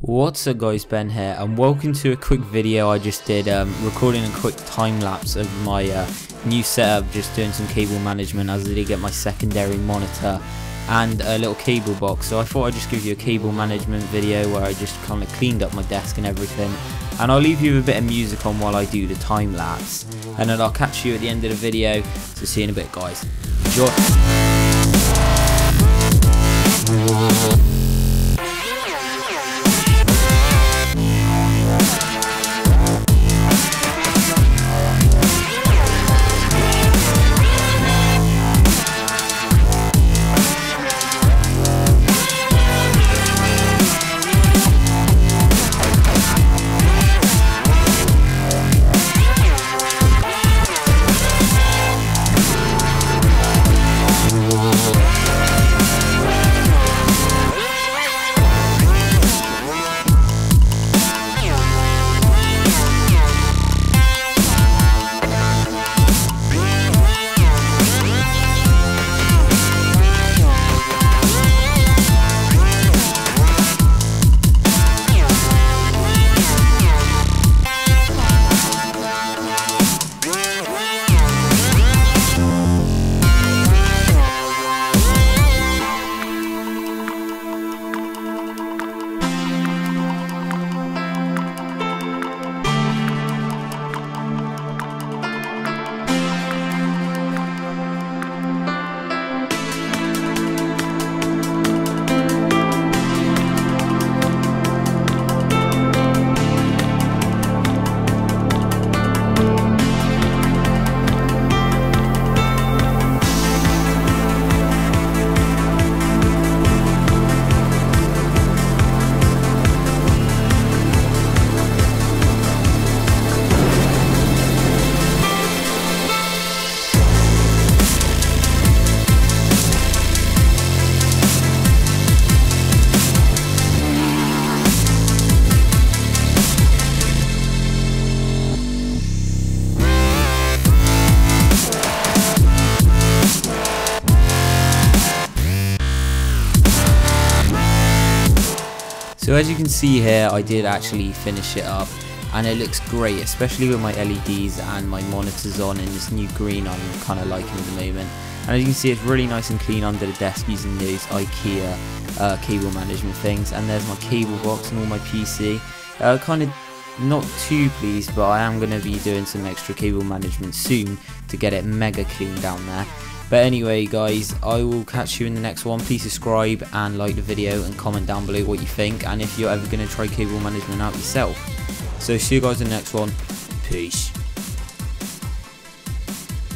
What's up guys, Ben here and welcome to a quick video I just did recording a quick time lapse of my new setup, just doing some cable management as I did get my secondary monitor and a little cable box. So I thought I'd just give you a cable management video where I just kind of cleaned up my desk and everything, and I'll leave you with a bit of music on while I do the time lapse, and then I'll catch you at the end of the video. So see you in a bit guys, enjoy. So as you can see here, I did actually finish it up and it looks great, especially with my LEDs and my monitors on in this new green I'm kind of liking at the moment. And as you can see, it's really nice and clean under the desk using those IKEA cable management things. And there's my cable box and all my PC. Kind of not too pleased, but I am going to be doing some extra cable management soon to get it mega clean down there. But anyway guys, I will catch you in the next one. Please subscribe and like the video and comment down below what you think, and if you're ever going to try cable management out yourself. So see you guys in the next one. Peace.